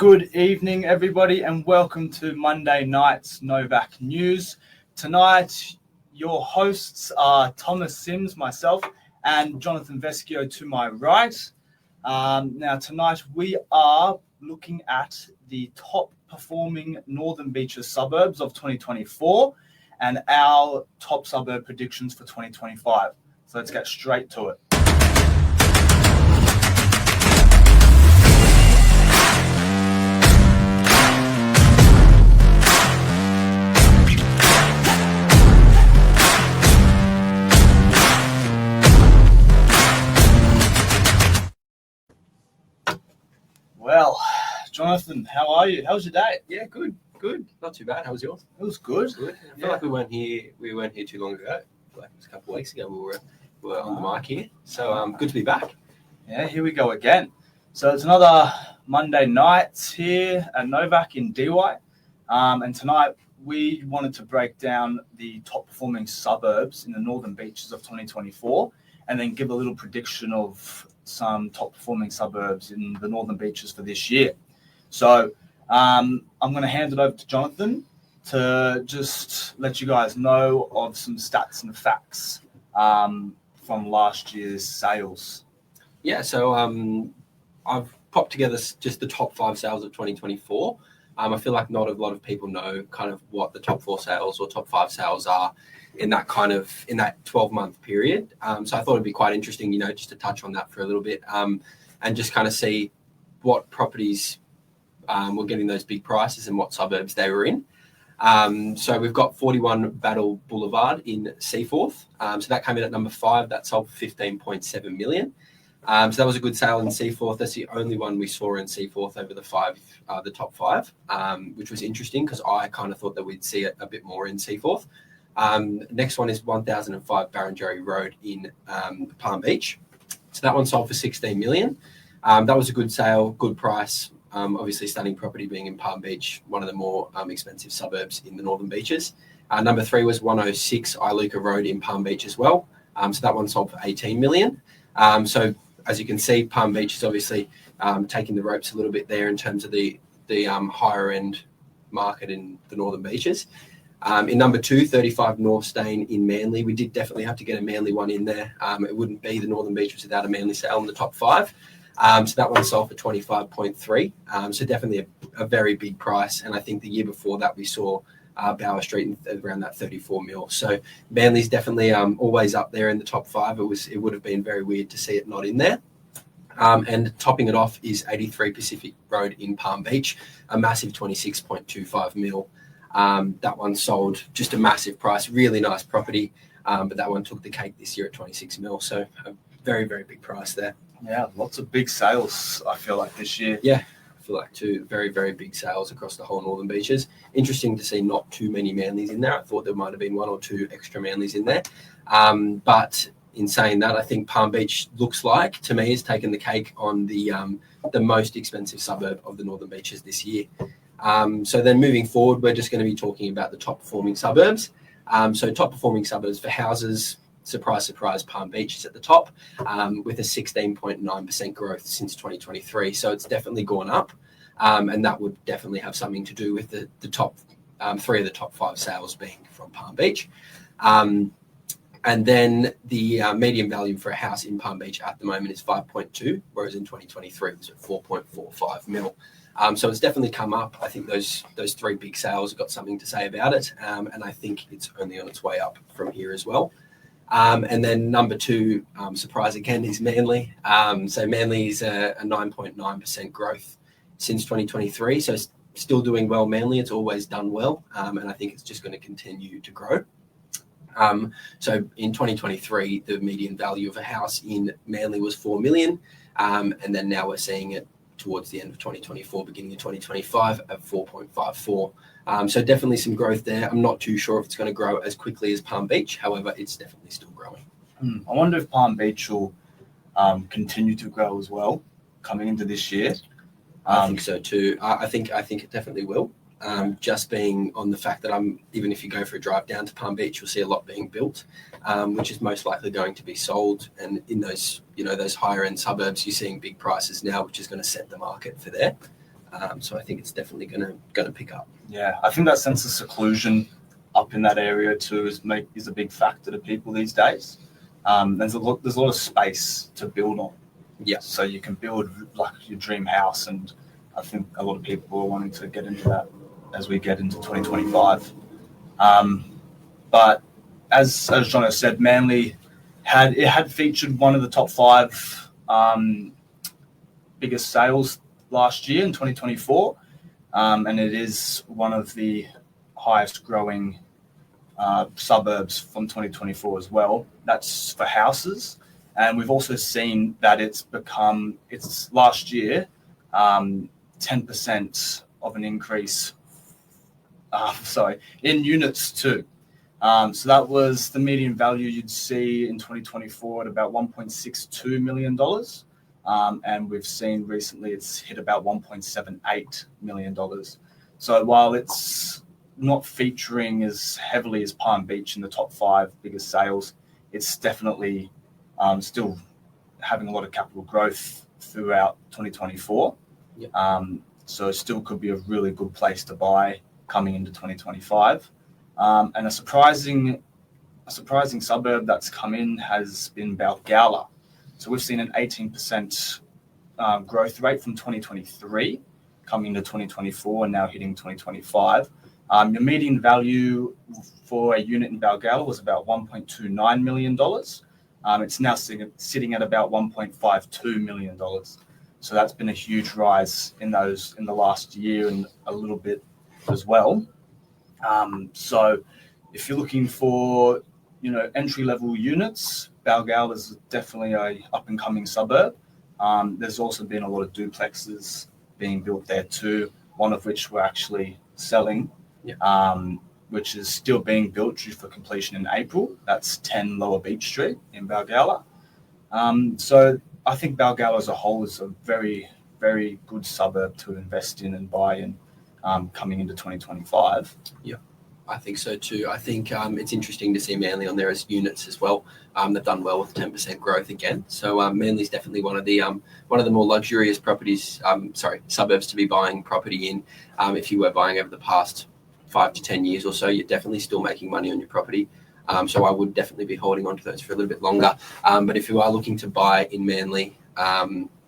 Good evening, everybody, and welcome to Monday night's Novak News. Tonight, your hosts are Thomas Sims, myself, and Jonathan Vescio to my right. Now, tonight we are looking at the top performing Northern Beaches suburbs of 2024 and our top suburb predictions for 2025. So let's get straight to it. Well, Jonathan, how are you? How was your day? Yeah, good. Not too bad. How was yours? It was good. Good. I feel like we weren't here too long ago. Like it was a couple of weeks ago we were on the mic here. So good to be back. Yeah, here we go again. So it's another Monday night here at Novak in DY. And tonight we wanted to break down the top performing suburbs in the Northern Beaches of 2024 and then give a little prediction of some top performing suburbs in the Northern Beaches for this year. So I'm going to hand it over to Jonathan to just let you guys know of some stats and facts from last year's sales. Yeah, so I've popped together just the top 5 sales of 2024. I feel like not a lot of people know kind of what the top 4 sales or top 5 sales are in that 12-month period. So I thought it'd be quite interesting, just to touch on that for a little bit and just kind of see what properties were getting those big prices and what suburbs they were in. So we've got 41 Battle Boulevard in Seaforth. So that came in at number 5. That sold for 15.7 million. So that was a good sale in Seaforth. That's the only one we saw in Seaforth over the top 5, which was interesting because I kind of thought that we'd see it a bit more in Seaforth. Next one is 1005 Barrenjoey Road in Palm Beach. So that one sold for 16 million. That was a good sale, good price. Obviously, stunning property being in Palm Beach, one of the more expensive suburbs in the Northern Beaches. Number 3 was 106 Iluka Road in Palm Beach as well. So that one sold for 18 million. So as you can see, Palm Beach is obviously taking the ropes a little bit there in terms of the higher end market in the Northern Beaches. In number 2, 35 North Stain in Manly. We did definitely have to get a Manly one in there. It wouldn't be the Northern Beaches without a Manly sale in the top 5. So that one sold for 25.3. So definitely a very big price. And I think the year before that we saw Bower Street around that 34 mil. So Manly's definitely always up there in the top 5. It would have been very weird to see it not in there. And topping it off is 83 Pacific Road in Palm Beach, a massive 26.25 mil. That one sold just a massive price, really nice property. But that one took the cake this year at 26 mil. So a very, very big price there. Yeah, lots of big sales, I feel like, this year. Yeah, I feel like 2 very, very big sales across the whole Northern Beaches. Interesting to see not too many Manleys in there. I thought there might have been 1 or 2 extra Manleys in there. But in saying that, I think Palm Beach looks like, to me, has taken the cake on the most expensive suburb of the Northern Beaches this year. So then moving forward, we're just going to be talking about the top performing suburbs. So top performing suburbs for houses, surprise, surprise, Palm Beach is at the top with a 16.9% growth since 2023. So it's definitely gone up. And that would definitely have something to do with the top 3 of the top 5 sales being from Palm Beach. And then the median value for a house in Palm Beach at the moment is 5.2, whereas in 2023 it was at 4.45 mil. So it's definitely come up. I think those 3 big sales have got something to say about it. And I think it's only on its way up from here as well. And then number 2, surprise again, is Manly. So Manly is a 9.9% growth since 2023. So it's still doing well, Manly. It's always done well. And I think it's just going to continue to grow. So in 2023, the median value of a house in Manly was 4 million. And then now we're seeing it towards the end of 2024, beginning of 2025 at 4.54. So definitely some growth there. I'm not too sure if it's going to grow as quickly as Palm Beach. However, it's definitely still growing. I wonder if Palm Beach will continue to grow as well coming into this year. I think so too. I think it definitely will. Just being on the fact that even if you go for a drive down to Palm Beach, you'll see a lot being built, which is most likely going to be sold. And in those, those higher end suburbs, you're seeing big prices now, which is going to set the market for there. So I think it's definitely going to pick up. Yeah, I think that sense of seclusion up in that area too is a big factor to people these days. There's a lot of space to build on. Yeah. So you can build like your dream house, and I think a lot of people are wanting to get into that as we get into 2025. But as John has said, Manly had featured one of the top 5 biggest sales last year in 2024, and it is one of the highest growing suburbs from 2024 as well. That's for houses, and we've also seen that it's last year 10% of an increase. In units too. So that was the median value you'd see in 2024 at about $1.62 million. And we've seen recently it's hit about $1.78 million. So while it's not featuring as heavily as Palm Beach in the top 5 biggest sales, it's definitely still having a lot of capital growth throughout 2024. Yeah. So it still could be a really good place to buy coming into 2025. And a surprising suburb that's come in has been Balgowlah. So we've seen an 18% growth rate from 2023 coming into 2024 and now hitting 2025. Your median value for a unit in Balgowlah was about $1.29 million. It's now sitting at about $1.52 million. So that's been a huge rise in the last year and a little bit as well. So if you're looking for, entry-level units, Balgowlah is definitely a up-and-coming suburb. There's also been a lot of duplexes being built there too, one of which we're actually selling, which is still being built due for completion in April. That's 10 Lower Beach Street in Balgowlah. So I think Balgowlah as a whole is a very, very good suburb to invest in and buy in coming into 2025. Yeah, I think so too. I think it's interesting to see Manly on there as units as well. They've done well with 10% growth again. So Manly's definitely one of the more luxurious suburbs to be buying property in. If you were buying over the past 5 to 10 years or so, you're definitely still making money on your property. So I would definitely be holding on to those for a little bit longer. But if you are looking to buy in Manly,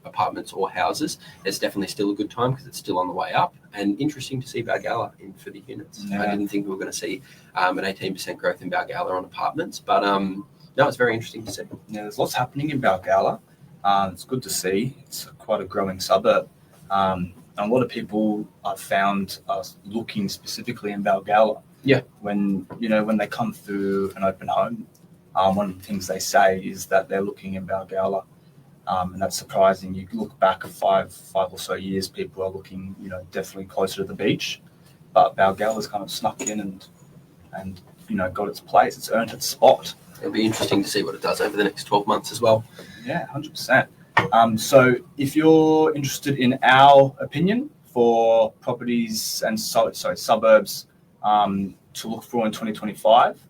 apartments or houses, it's definitely still a good time because it's still on the way up. And interesting to see Balgowlah in for the units. Yeah. I didn't think we were going to see an 18% growth in Balgowlah on apartments, but no, it's very interesting to see. Yeah, there's lots happening in Balgowlah. It's good to see. It's quite a growing suburb. And a lot of people I've found are looking specifically in Balgowlah. Yeah. When they come through an open home, one of the things they say is that they're looking in Balgowlah. And that's surprising. You look back at five or so years, people are looking, definitely closer to the beach. But Balgowlah's kind of snuck in and got its place. It's earned its spot. It'll be interesting to see what it does over the next 12 months as well. Yeah, 100%. So if you're interested in our opinion for properties and suburbs to look for in 2025,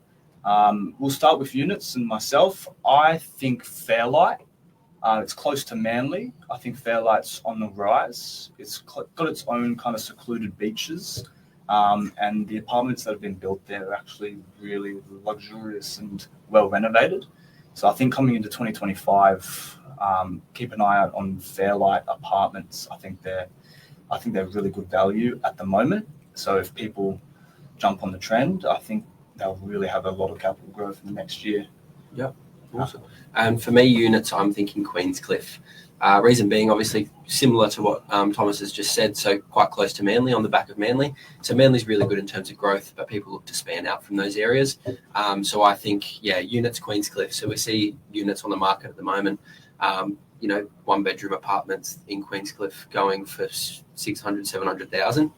we'll start with units and myself. I think Fairlight. It's close to Manly. I think Fairlight's on the rise. It's got its own kind of secluded beaches, and the apartments that have been built there are actually really luxurious and well renovated. So I think coming into 2025, keep an eye out on Fairlight apartments. I think they're really good value at the moment. So if people jump on the trend, I think they'll really have a lot of capital growth in the next year. Yep. Awesome. And for me, units, I'm thinking Queenscliff. Reason being, obviously, similar to what Thomas has just said, so quite close to Manly, on the back of Manly. So Manly's really good in terms of growth, but people look to span out from those areas. So I think, units, Queenscliff. So we see units on the market at the moment, one-bedroom apartments in Queenscliff going for 600,000, 700,000.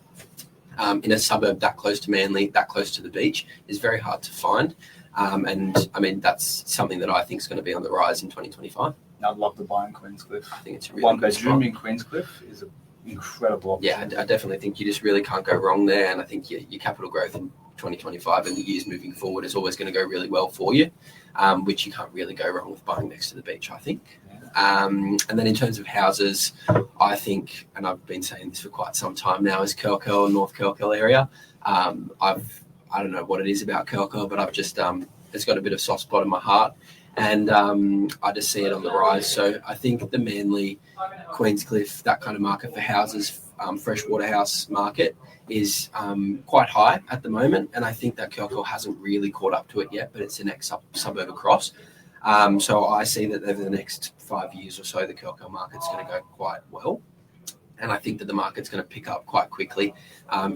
In a suburb that close to Manly, that close to the beach, is very hard to find. And I mean, that's something that I think is going to be on the rise in 2025. I'd love to buy in Queenscliff. I think it's a really one good bedroom spot. in Queenscliff is an incredible option. Yeah, I definitely think you just really can't go wrong there. And I think your capital growth in 2025 and the years moving forward is always going to go really well for you, which you can't really go wrong with buying next to the beach, I think. And then in terms of houses, I think, and I've been saying this for quite some time now, is Curl, North Curl area. I don't know what it is about Curl, but I've just it's got a bit of soft spot in my heart, and I just see it on the rise. So I think the Manly, Queenscliff, that kind of market for houses, freshwater house market is quite high at the moment, and I think that Curl hasn't really caught up to it yet, but it's the next suburb across. So I see that over the next 5 years or so, the Curl market's going to go quite well. And I think that the market's going to pick up quite quickly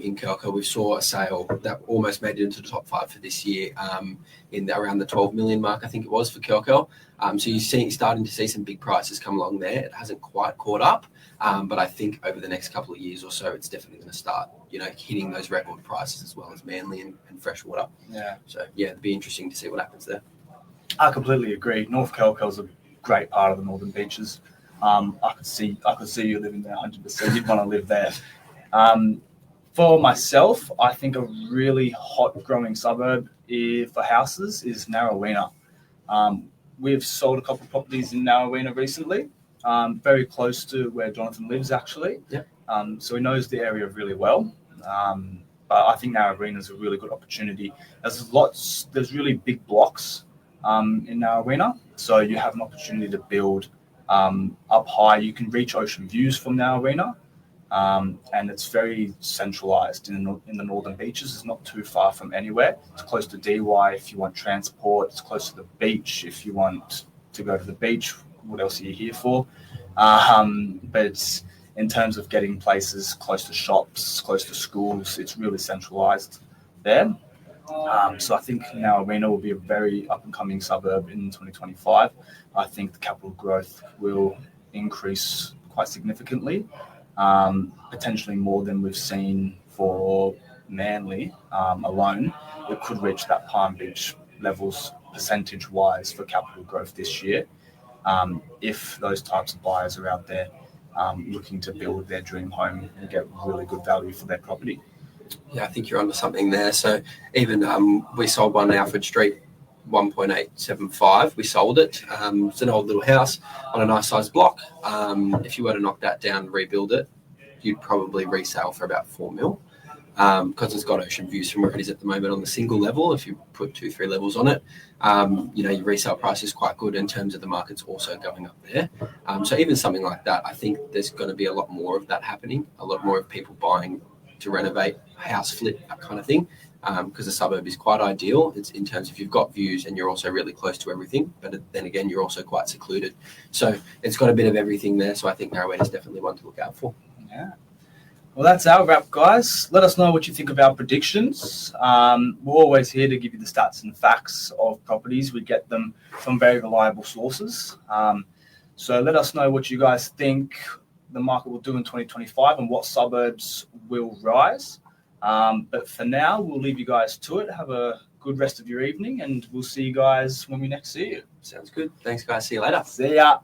in Curl. We saw a sale that almost made it into the top 5 for this year around the 12 million mark, I think it was, for Curl. So you're starting to see some big prices come along there. It hasn't quite caught up, but I think over the next couple of years or so, it's definitely going to start, hitting those record prices as well as Manly and freshwater. Yeah. So, yeah, it'd be interesting to see what happens there. I completely agree. North Curl's a great part of the Northern Beaches. I could see you living there 100%. You'd want to live there. For myself, I think a really hot growing suburb for houses is Narrowena. We've sold a couple of properties in Narrowena recently, very close to where Jonathan lives, actually. Yeah. So he knows the area really well. But I think Narrowena is a really good opportunity. There's really big blocks in Narrowena, so you have an opportunity to build up high. You can reach ocean views from Narrowena, and it's very centralized in the Northern Beaches. It's not too far from anywhere. It's close to DY if you want transport. It's close to the beach if you want to go to the beach. What else are you here for? But it's, in terms of getting places close to shops, close to schools, it's really centralized there. So I think Narrowena will be a very up-and-coming suburb in 2025. I think the capital growth will increase quite significantly, potentially more than we've seen for Manly alone. It could reach that Palm Beach levels percentage-wise for capital growth this year, if those types of buyers are out there looking to build their dream home and get really good value for their property. Yeah, I think you're onto something there. So even we sold one in Alfred Street, 1.875. We sold it. It's an old little house on a nice sized block. If you were to knock that down and rebuild it, you'd probably resell for about 4 mil, because it's got ocean views from where it is at the moment on the single level. If you put 2-3 levels on it, your resale price is quite good in terms of the market's also going up there. So even something like that, I think there's going to be a lot more of that happening, a lot more of people buying to renovate, house flip, that kind of thing, because the suburb is quite ideal. It's in terms of you've got views and you're also really close to everything, but then again, you're also quite secluded. So it's got a bit of everything there. So I think Narrowena is definitely one to look out for. Yeah. Well, that's our wrap, guys. Let us know what you think of our predictions. We're always here to give you the stats and facts of properties. We get them from very reliable sources. So let us know what you guys think the market will do in 2025 and what suburbs will rise. But for now, we'll leave you guys to it. Have a good rest of your evening, and we'll see you guys when we next see you. Sounds good. Thanks, guys. See you later. See ya.